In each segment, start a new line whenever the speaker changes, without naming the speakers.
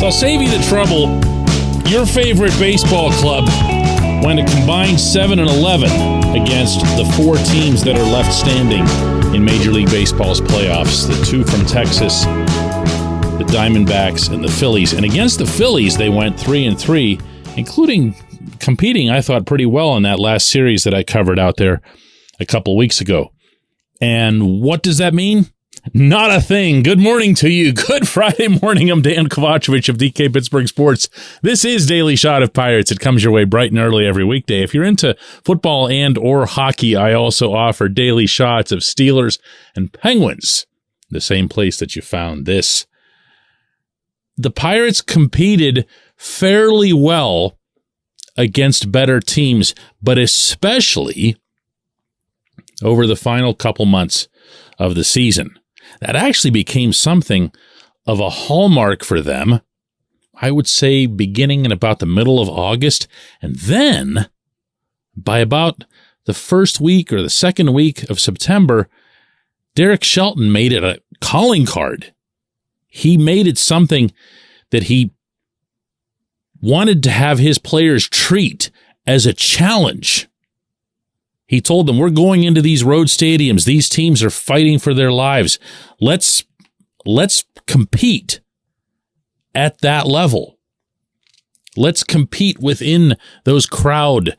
I'll save you the trouble. Your favorite baseball club went a combined 7-11 against the four teams that are left standing in Major League Baseball's playoffs. The two from Texas, the Diamondbacks, and the Phillies. And against the Phillies, they went 3-3, including competing, I thought, pretty well in that last series that I covered out there a couple weeks ago. And what does that mean? Not a thing. Good morning to you. Good Friday morning. I'm Dejan Kovacevic of DK Pittsburgh Sports. This is Daily Shot of Pirates. It comes your way bright and early every weekday. If you're into football and or hockey, I also offer daily shots of Steelers and Penguins, the same place that you found this. The Pirates competed fairly well against better teams, but especially over the final couple months of the season. That actually became something of a hallmark for them, I would say beginning in about the middle of August. And then by about the first week or the second week of September, Derek Shelton made it a calling card. He made it something that he wanted to have his players treat as a challenge. He told them, we're going into these road stadiums. These teams are fighting for their lives. Let's compete at that level. Let's compete within those crowd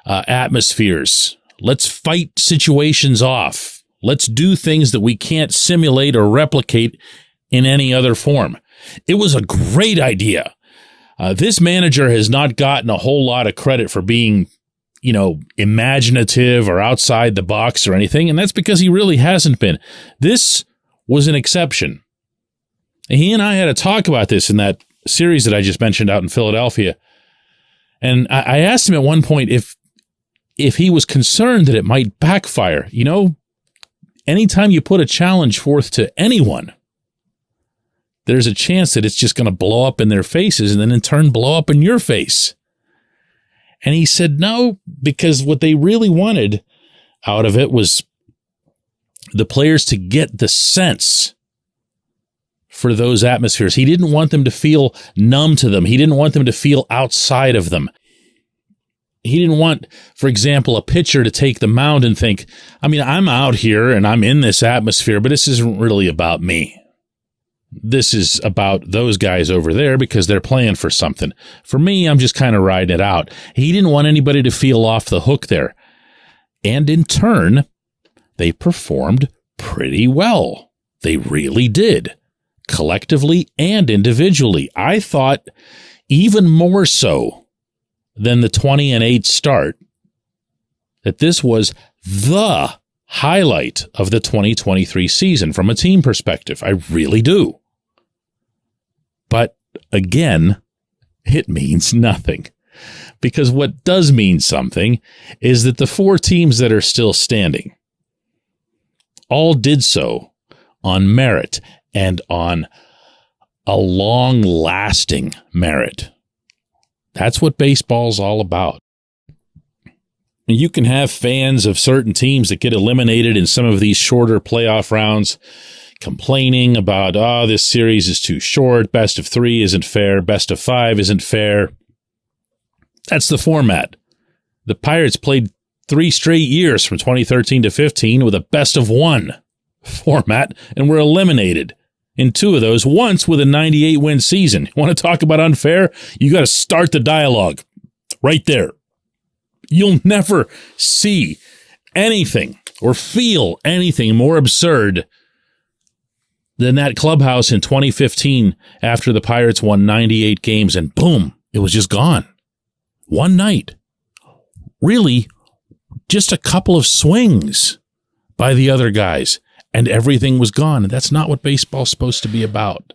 atmospheres. Let's fight situations off. Let's do things that we can't simulate or replicate in any other form. It was a great idea. This manager has not gotten a whole lot of credit for being imaginative or outside the box or anything, and that's because he really hasn't been. This was an exception. He and I had a talk about this in that series that I just mentioned out in Philadelphia, and I asked him at one point if he was concerned that it might backfire. Anytime you put a challenge forth to anyone, there's a chance that it's just going to blow up in their faces and then in turn blow up in your face. And he said no, because what they really wanted out of it was the players to get the sense for those atmospheres. He didn't want them to feel numb to them. He didn't want them to feel outside of them. He didn't want, for example, a pitcher to take the mound and think, I'm out here and I'm in this atmosphere, but this isn't really about me. This is about those guys over there because they're playing for something. For me, I'm just kind of riding it out. He didn't want anybody to feel off the hook there. And in turn, they performed pretty well. They really did, collectively and individually. I thought even more so than the 20-8 start, that this was the highlight of the 2023 season from a team perspective. I really do. But again, it means nothing. Because what does mean something is that the four teams that are still standing all did so on merit and on a long-lasting merit. That's what baseball's all about. You can have fans of certain teams that get eliminated in some of these shorter playoff rounds complaining about, this series is too short, best of 3 isn't fair, best of 5 isn't fair. That's the format. The Pirates played 3 straight years from 2013 to 15 with a best of 1 format and were eliminated in 2 of those, once with a 98-win season. You want to talk about unfair? You got to start the dialogue right there. You'll never see anything or feel anything more absurd than that clubhouse in 2015 after the Pirates won 98 games and boom, it was just gone. One night. Really, just a couple of swings by the other guys and everything was gone. And that's not what baseball's supposed to be about.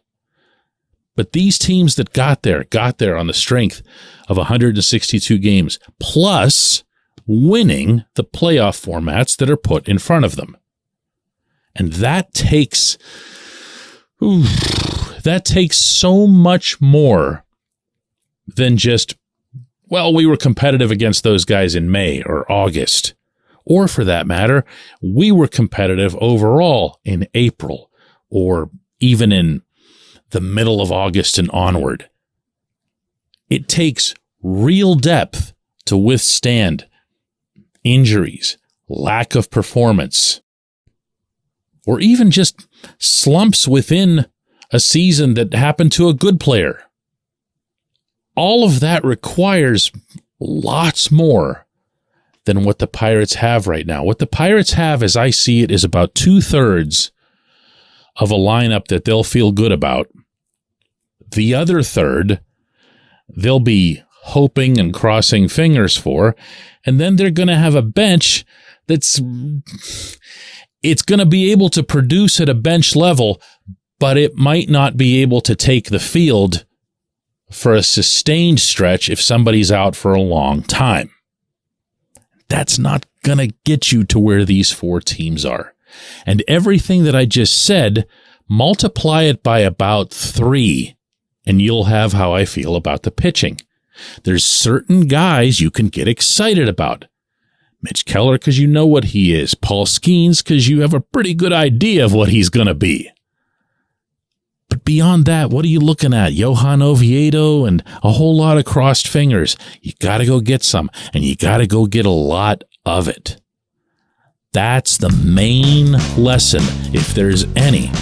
But these teams that got there on the strength of 162 games, plus winning the playoff formats that are put in front of them. And that takes so much more than just, we were competitive against those guys in May or August. Or for that matter, we were competitive overall in April or even in the middle of August and onward. It takes real depth to withstand injuries, lack of performance, or even just slumps within a season that happened to a good player. All of that requires lots more than what the Pirates have right now. What the Pirates have, as I see it, is about 2/3 of a lineup that they'll feel good about. The other third, they'll be hoping and crossing fingers for, and then they're going to have a bench it's going to be able to produce at a bench level, but it might not be able to take the field for a sustained stretch if somebody's out for a long time. That's not going to get you to where these four teams are. And everything that I just said, multiply it by about 3, and you'll have how I feel about the pitching. There's certain guys you can get excited about. Mitch Keller, because you know what he is. Paul Skeens, because you have a pretty good idea of what he's going to be. But beyond that, what are you looking at? Johan Oviedo and a whole lot of crossed fingers. You got to go get some, and you got to go get a lot of it. That's the main lesson, if there's any,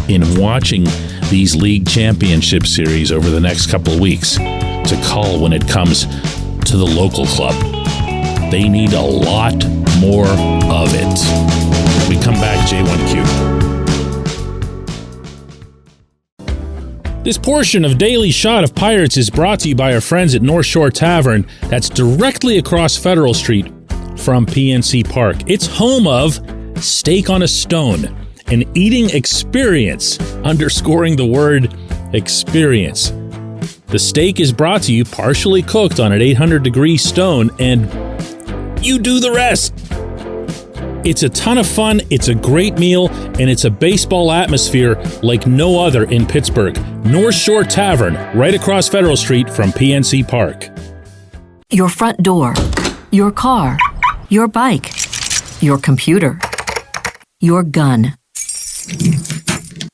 in watching these league championship series over the next couple of weeks to call when it comes to the local club. They need a lot more of it. When we come back, J1Q. This portion of Daily Shot of Pirates is brought to you by our friends at North Shore Tavern. That's directly across Federal Street from PNC Park. It's home of Steak on a Stone, an eating experience, underscoring the word experience. The steak is brought to you partially cooked on an 800-degree stone, and you do the rest. It's a ton of fun, it's a great meal, and it's a baseball atmosphere like no other in Pittsburgh. North Shore Tavern, right across Federal Street from PNC Park.
Your front door, your car, your bike, your computer, your gun.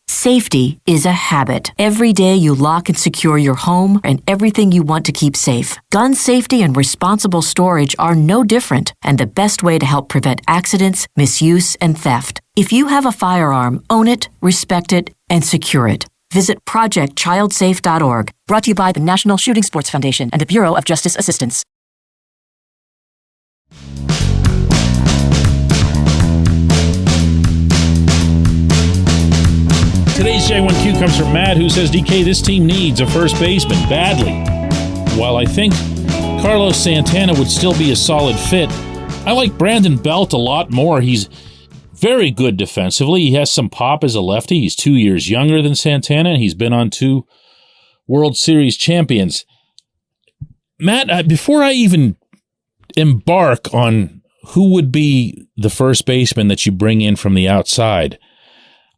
Safety is a habit. Every day you lock and secure your home and everything you want to keep safe. Gun safety and responsible storage are no different, and the best way to help prevent accidents, misuse, and theft. If you have a firearm, own it, respect it, and secure it. Visit ProjectChildSafe.org. Brought to you by the National Shooting Sports Foundation and the Bureau of Justice Assistance.
Today's J1Q comes from Matt, who says, DK, this team needs a first baseman badly. While I think Carlos Santana would still be a solid fit, I like Brandon Belt a lot more. He's very good defensively. He has some pop as a lefty. He's 2 years younger than Santana, and he's been on 2 World Series champions. Matt, before I even embark on who would be the first baseman that you bring in from the outside,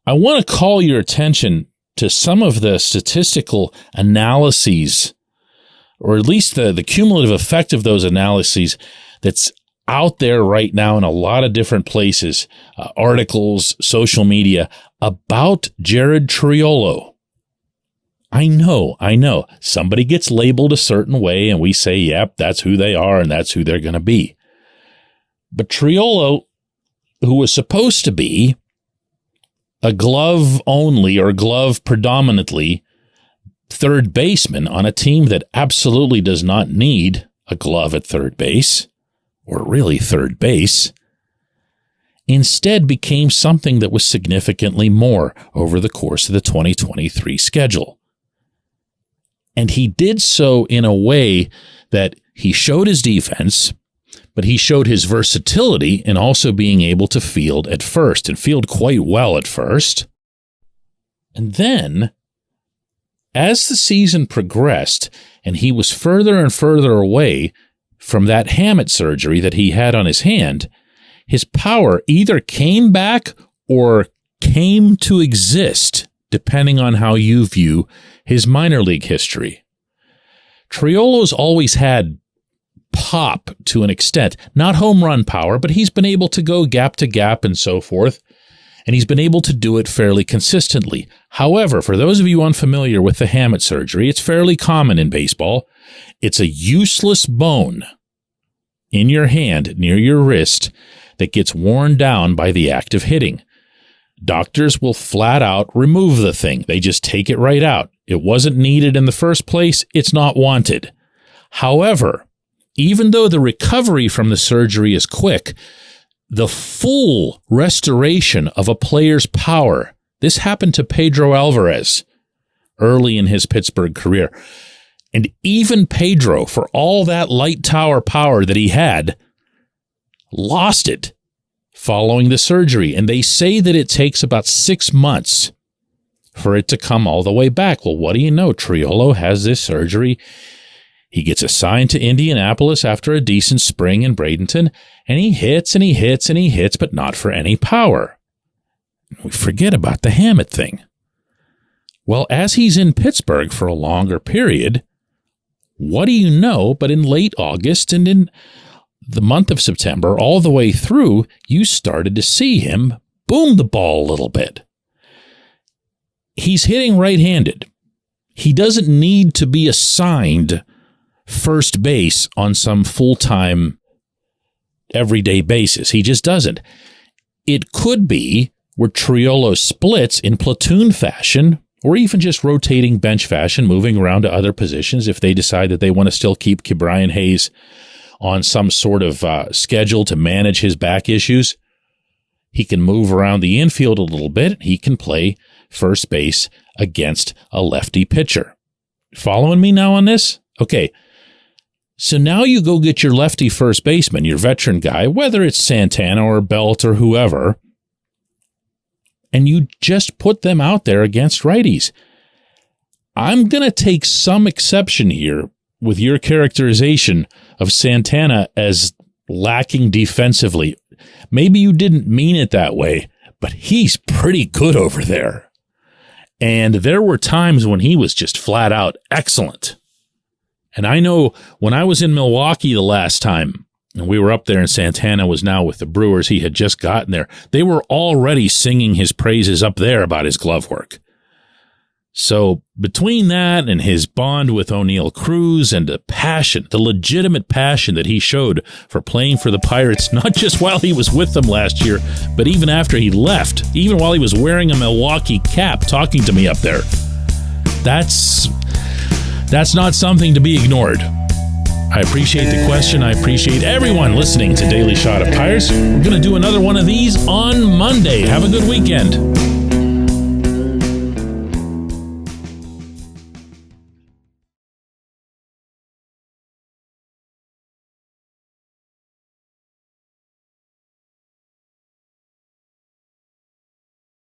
I want to call your attention to some of the statistical analyses, or at least the cumulative effect of those analyses that's out there right now in a lot of different places, articles, social media, about Jared Triolo. I know. Somebody gets labeled a certain way and we say, yep, that's who they are and that's who they're going to be. But Triolo, who was supposed to be a glove only or glove predominantly third baseman on a team that absolutely does not need a glove at third base, or really third base, instead became something that was significantly more over the course of the 2023 schedule. And he did so in a way that he showed his defense, but he showed his versatility in also being able to field at first, and field quite well at first. And then, as the season progressed and he was further and further away from that hamate surgery that he had on his hand, his power either came back or came to exist, depending on how you view his minor league history. Triolo's always had pop to an extent, not home run power, but he's been able to go gap to gap and so forth. and he's been able to do it fairly consistently. However, for those of you unfamiliar with the hamate surgery, it's fairly common in baseball. It's a useless bone in your hand near your wrist that gets worn down by the act of hitting. Doctors will flat out remove the thing. They just take it right out. It wasn't needed in the first place. It's not wanted. However, even though the recovery from the surgery is quick, the full restoration of a player's power, this happened to Pedro Alvarez early in his Pittsburgh career. And even Pedro, for all that light tower power that he had, lost it following the surgery. And they say that it takes about 6 months for it to come all the way back. Well, what do you know? Triolo has this surgery. He gets assigned to Indianapolis after a decent spring in Bradenton, and he hits and he hits and he hits, but not for any power. We forget about the hamate thing. Well, as he's in Pittsburgh for a longer period, what do you know? But in late August and in the month of September, all the way through, you started to see him boom the ball a little bit. He's hitting right-handed. He doesn't need to be assigned first base on some full-time, everyday basis. He just doesn't. It could be where Triolo splits in platoon fashion, or even just rotating bench fashion, moving around to other positions if they decide that they want to still keep Ke'Bryan Hayes on some sort of schedule to manage his back issues. He can move around the infield a little bit. He can play first base against a lefty pitcher. Following me now on this? Okay. So now you go get your lefty first baseman, your veteran guy, whether it's Santana or Belt or whoever, and you just put them out there against righties. I'm going to take some exception here with your characterization of Santana as lacking defensively. Maybe you didn't mean it that way, but he's pretty good over there. And there were times when he was just flat out excellent. And I know when I was in Milwaukee the last time, and we were up there and Santana was now with the Brewers, he had just gotten there, they were already singing his praises up there about his glove work. So between that and his bond with O'Neal Cruz and the passion, the legitimate passion that he showed for playing for the Pirates, not just while he was with them last year, but even after he left, even while he was wearing a Milwaukee cap talking to me up there, that's not something to be ignored. I appreciate the question. I appreciate everyone listening to Daily Shot of Pirates. We're going to do another one of these on Monday. Have a good weekend.